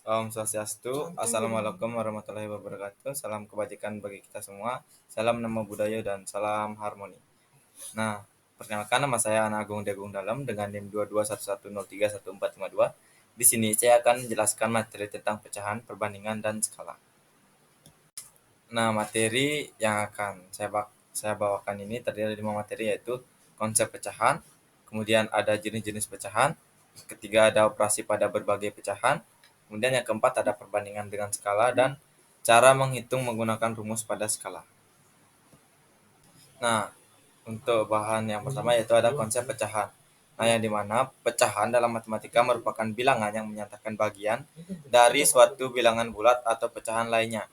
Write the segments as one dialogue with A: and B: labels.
A: Om Swastiastu, Assalamualaikum warahmatullahi wabarakatuh. Salam kebajikan bagi kita semua. Salam nama budaya dan salam harmoni. Nah, perkenalkan nama saya Ana Agung Degung Dalam dengan NIM 2211031452. Di sini saya akan menjelaskan materi tentang pecahan, perbandingan, dan skala. Nah, materi yang akan saya bawakan ini terdiri dari 5 materi, yaitu konsep pecahan, kemudian ada jenis-jenis pecahan, ketiga ada operasi pada berbagai pecahan, kemudian yang keempat ada perbandingan dengan skala, dan cara menghitung menggunakan rumus pada skala. Nah, untuk bahan yang pertama yaitu ada konsep pecahan. Nah, yang dimana pecahan dalam matematika merupakan bilangan yang menyatakan bagian dari suatu bilangan bulat atau pecahan lainnya.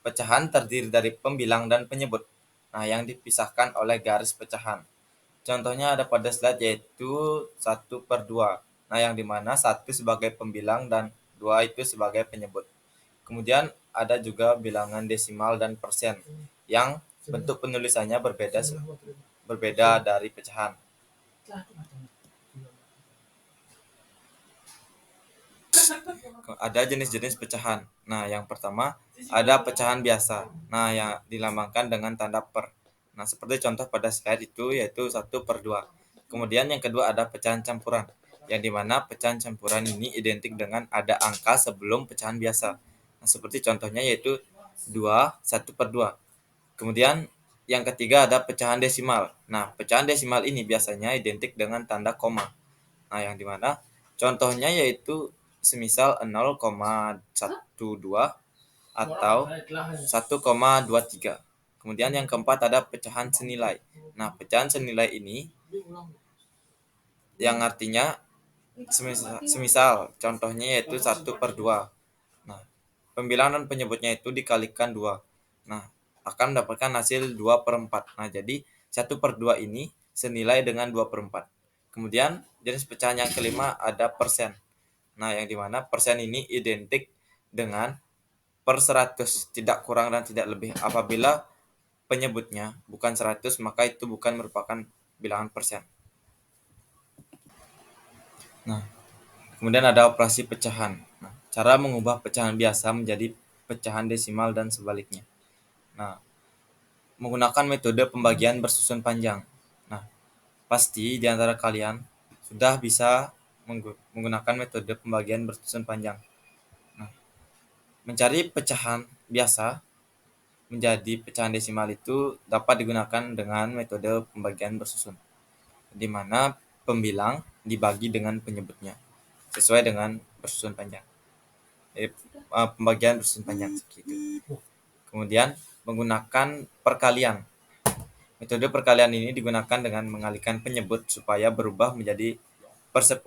A: Pecahan terdiri dari pembilang dan penyebut. Nah, yang dipisahkan oleh garis pecahan. Contohnya ada pada slide yaitu 1/2. Nah, yang dimana 1 sebagai pembilang dan 2 itu sebagai penyebut. Kemudian ada juga bilangan desimal dan persen yang bentuk penulisannya berbeda dari pecahan. Ada jenis-jenis pecahan. Nah, yang pertama ada pecahan biasa. Nah, yang dilambangkan dengan tanda per. Nah, seperti contoh pada slide itu yaitu 1/2. Kemudian yang kedua ada pecahan campuran. Yang dimana pecahan campuran ini identik dengan ada angka sebelum pecahan biasa. Nah, seperti contohnya yaitu 2, 1/2. Kemudian yang ketiga ada pecahan desimal. Nah, pecahan desimal ini biasanya identik dengan tanda koma. Nah, yang dimana contohnya yaitu semisal 0,12 atau 1,23. Kemudian yang keempat ada pecahan senilai. Nah, pecahan senilai ini yang artinya semisal contohnya yaitu 1/2. Nah, pembilang dan penyebutnya itu dikalikan 2. Nah, akan mendapatkan hasil 2/4. Nah, jadi 1/2 ini senilai dengan 2/4. Kemudian jenis pecahan yang kelima ada persen. Nah, yang dimana persen ini identik dengan per 100, tidak kurang dan tidak lebih. Apabila penyebutnya bukan 100, maka itu bukan merupakan bilangan persen. Nah, kemudian ada operasi pecahan. Nah, cara mengubah pecahan biasa menjadi pecahan desimal dan sebaliknya. Nah, menggunakan metode pembagian bersusun panjang. Nah, pasti di antara kalian sudah bisa menggunakan metode pembagian bersusun panjang. Nah, mencari pecahan biasa menjadi pecahan desimal itu dapat digunakan dengan metode pembagian bersusun, di mana pembilang dibagi dengan penyebutnya sesuai dengan bersusun panjang. Pembagian bersusun panjang seperti itu. Kemudian menggunakan perkalian. Metode perkalian ini digunakan dengan mengalihkan penyebut supaya berubah menjadi per 10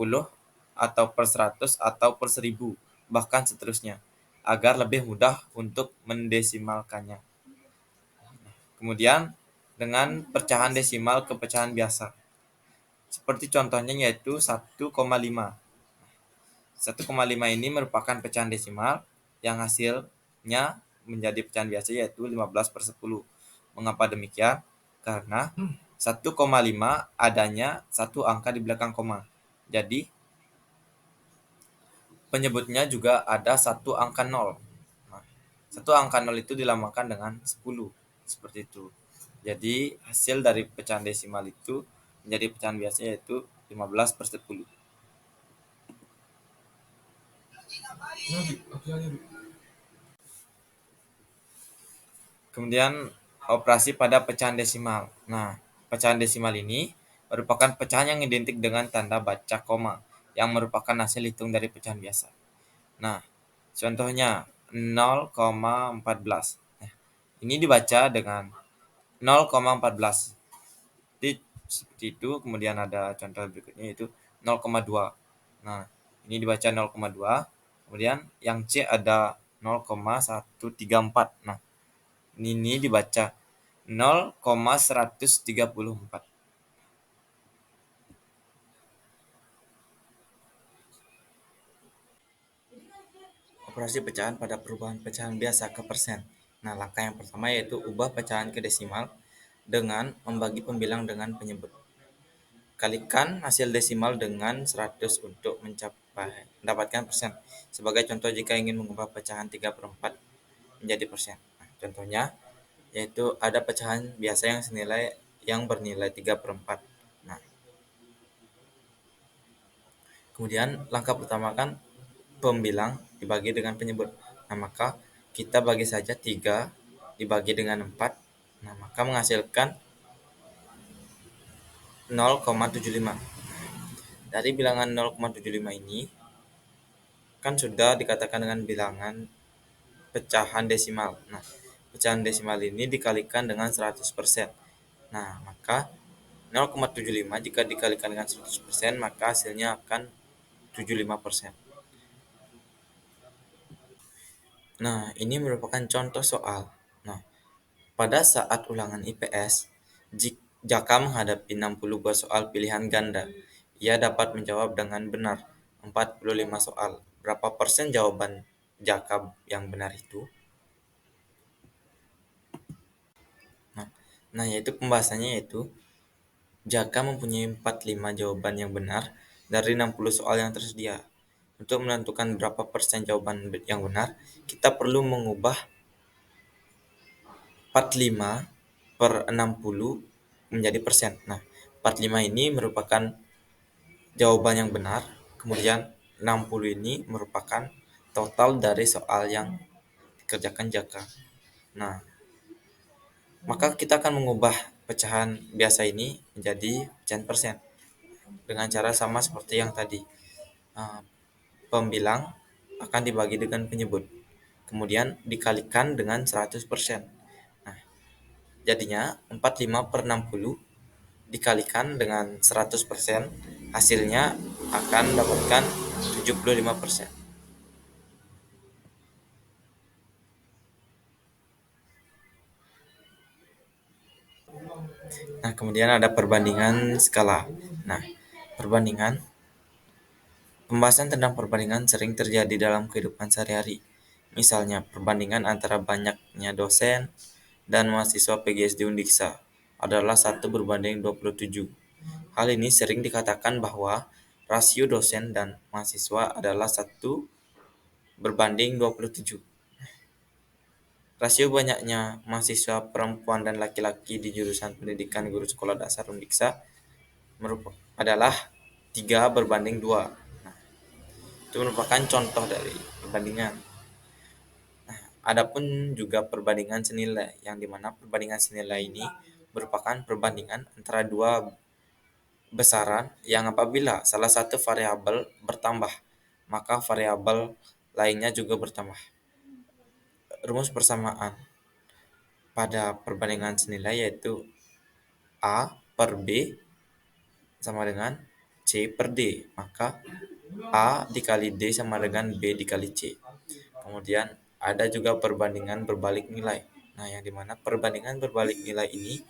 A: atau per 100 atau per 1000, bahkan seterusnya, agar lebih mudah untuk mendesimalkannya. Kemudian dengan pecahan desimal ke pecahan biasa. Seperti contohnya yaitu 1,5. 1,5 ini merupakan pecahan desimal yang hasilnya menjadi pecahan biasa yaitu 15/10. Mengapa demikian? Karena 1,5 adanya satu angka di belakang koma. Jadi penyebutnya juga ada satu angka 0. Nah, satu angka 0 itu dilambangkan dengan 10. Seperti itu. Jadi hasil dari pecahan desimal itu menjadi pecahan biasa yaitu 15/10. Kemudian operasi pada pecahan desimal. Nah, pecahan desimal ini merupakan pecahan yang identik dengan tanda baca koma yang merupakan hasil hitung dari pecahan biasa. Nah, contohnya 0,14. Nah, ini dibaca dengan 0,14. Seperti itu. Kemudian ada contoh berikutnya yaitu 0,2. Nah, ini dibaca 0,2. Kemudian yang C ada 0,134. Nah, ini dibaca 0,134. Operasi pecahan pada perubahan pecahan biasa ke persen. Nah, langkah yang pertama yaitu ubah pecahan ke desimal dengan membagi pembilang dengan penyebut. Kalikan hasil desimal dengan 100 untuk mencapai mendapatkan persen. Sebagai contoh, jika ingin mengubah pecahan 3/4 menjadi persen. Nah, contohnya yaitu ada pecahan biasa yang bernilai 3/4. Nah, kemudian langkah pertama kan pembilang dibagi dengan penyebut. Nah, maka kita bagi saja 3 dibagi dengan 4. Nah, maka menghasilkan 0,75. Dari bilangan 0,75 ini kan sudah dikatakan dengan bilangan pecahan desimal. Nah, pecahan desimal ini dikalikan dengan 100%. Nah, maka 0,75 jika dikalikan dengan 100%, maka hasilnya akan 75%. Nah, ini merupakan contoh soal. Nah, pada saat ulangan IPS, Jaka menghadapi 60 buah soal pilihan ganda. Ia dapat menjawab dengan benar 45 soal. Berapa persen jawaban Jaka yang benar itu? Nah, yaitu pembahasannya yaitu Jaka mempunyai 45 jawaban yang benar dari 60 soal yang tersedia. Untuk menentukan berapa persen jawaban yang benar, kita perlu mengubah 45 per 60 menjadi persen. Nah, 45 ini merupakan jawaban yang benar, kemudian 60 ini merupakan total dari soal yang dikerjakan Jaka. Nah, maka kita akan mengubah pecahan biasa ini menjadi pecahan persen dengan cara sama seperti yang tadi. Eh, Pembilang akan dibagi dengan penyebut, kemudian dikalikan dengan 100%. Nah, jadinya 45 per 60 dikalikan dengan 100%, hasilnya akan mendapatkan 75%. Nah, kemudian ada perbandingan skala. Nah, perbandingan pembahasan tentang perbandingan sering terjadi dalam kehidupan sehari-hari. Misalnya, perbandingan antara banyaknya dosen dan mahasiswa PGSD Undiksa adalah 1:27. Hal ini sering dikatakan bahwa rasio dosen dan mahasiswa adalah 1:27. Rasio banyaknya mahasiswa perempuan dan laki-laki di jurusan pendidikan guru sekolah dasar Undiksa adalah 3:2. Nah, itu merupakan contoh dari perbandingan. Adapun juga perbandingan senilai, yang dimana perbandingan senilai ini merupakan perbandingan antara dua besaran yang apabila salah satu variabel bertambah, maka variabel lainnya juga bertambah. Rumus persamaan pada perbandingan senilai yaitu A per B sama dengan C per D. Maka A dikali D sama dengan B dikali C. Kemudian ada juga perbandingan berbalik nilai. Nah, yang dimana perbandingan berbalik nilai ini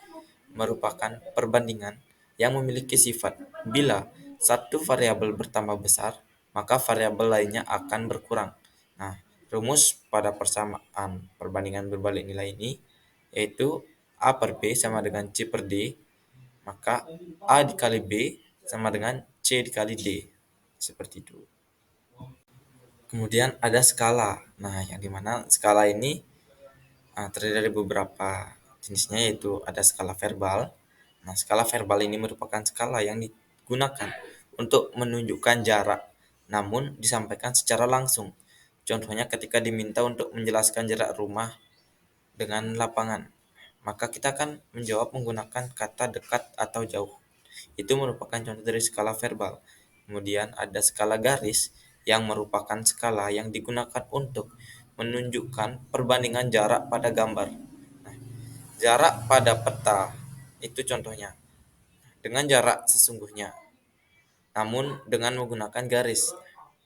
A: merupakan perbandingan yang memiliki sifat bila satu variabel bertambah besar, maka variabel lainnya akan berkurang. Nah, rumus pada persamaan perbandingan berbalik nilai ini yaitu A per B sama dengan C per D, maka A dikali B sama dengan C dikali D. Seperti itu. Kemudian ada skala. Nah, yang dimana skala ini terdiri dari beberapa jenisnya, yaitu ada skala verbal. Nah, skala verbal ini merupakan skala yang digunakan untuk menunjukkan jarak, namun disampaikan secara langsung. Contohnya ketika diminta untuk menjelaskan jarak rumah dengan lapangan, maka kita akan menjawab menggunakan kata dekat atau jauh. Itu merupakan contoh dari skala verbal. Kemudian ada skala garis yang merupakan skala yang digunakan untuk menunjukkan perbandingan jarak pada gambar. Nah, jarak pada peta itu contohnya dengan jarak sesungguhnya, namun dengan menggunakan garis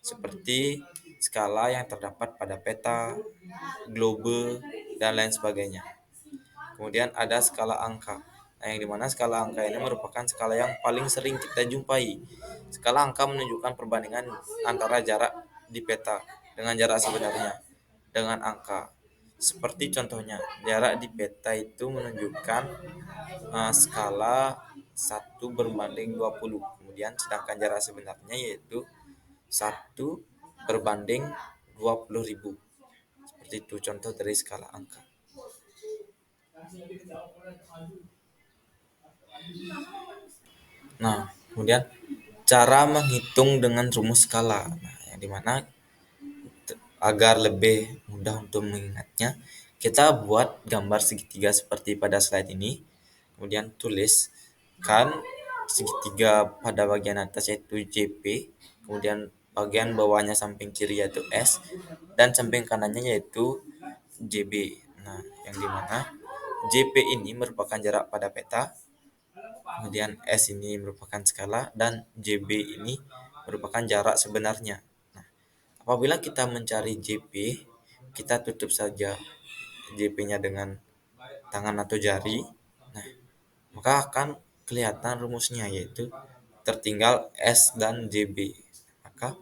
A: seperti skala yang terdapat pada peta, globe, dan lain sebagainya. Kemudian ada skala angka. Nah, yang dimana skala angka ini merupakan skala yang paling sering kita jumpai. Skala angka menunjukkan perbandingan antara jarak di peta dengan jarak sebenarnya dengan angka. Seperti contohnya, jarak di peta itu menunjukkan skala 1:20. Kemudian sedangkan jarak sebenarnya yaitu 1/20.000. Seperti itu contoh dari skala angka. Nah, kemudian cara menghitung dengan rumus skala. Nah, yang dimana agar lebih mudah untuk mengingatnya, kita buat gambar segitiga seperti pada slide ini. Kemudian tuliskan segitiga pada bagian atas yaitu JP, kemudian bagian bawahnya samping kiri yaitu S, dan samping kanannya yaitu JB. Nah, yang dimana JP ini merupakan jarak pada peta, kemudian S ini merupakan skala, dan JB ini merupakan jarak sebenarnya. Nah, apabila kita mencari JP, kita tutup saja JP-nya dengan tangan atau jari. Nah, maka akan kelihatan rumusnya yaitu tertinggal S dan JB. Maka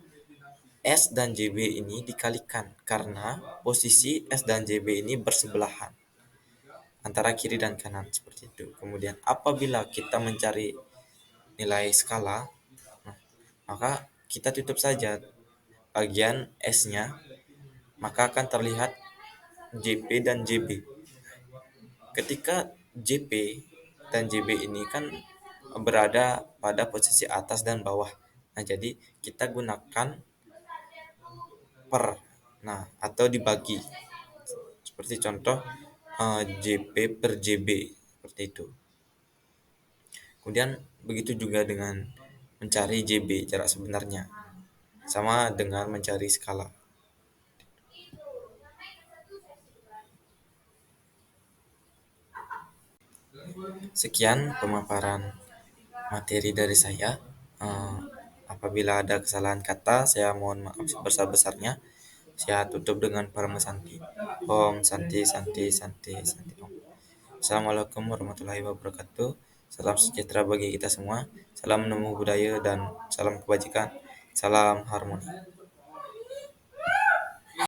A: S dan JB ini dikalikan karena posisi S dan JB ini bersebelahan antara kiri dan kanan seperti itu. Kemudian apabila kita mencari nilai skala, nah, maka kita tutup saja bagian S-nya, maka akan terlihat JP dan JB. Ketika JP dan JB ini kan berada pada posisi atas dan bawah. Nah, jadi kita gunakan per, nah, atau dibagi. Seperti contoh JP per JB seperti itu. Kemudian begitu juga dengan mencari JB jarak sebenarnya. Sama dengan mencari skala. Sekian pemaparan materi dari saya. Eh, Apabila ada kesalahan kata, saya mohon maaf sebesar-besarnya. Saya tutup dengan Parama Santi. Om Santi Santi Santi Santi Om. Assalamualaikum warahmatullahi wabarakatuh. Salam sejahtera bagi kita semua. Salam namo budaya dan salam kebajikan. Salam harmoni.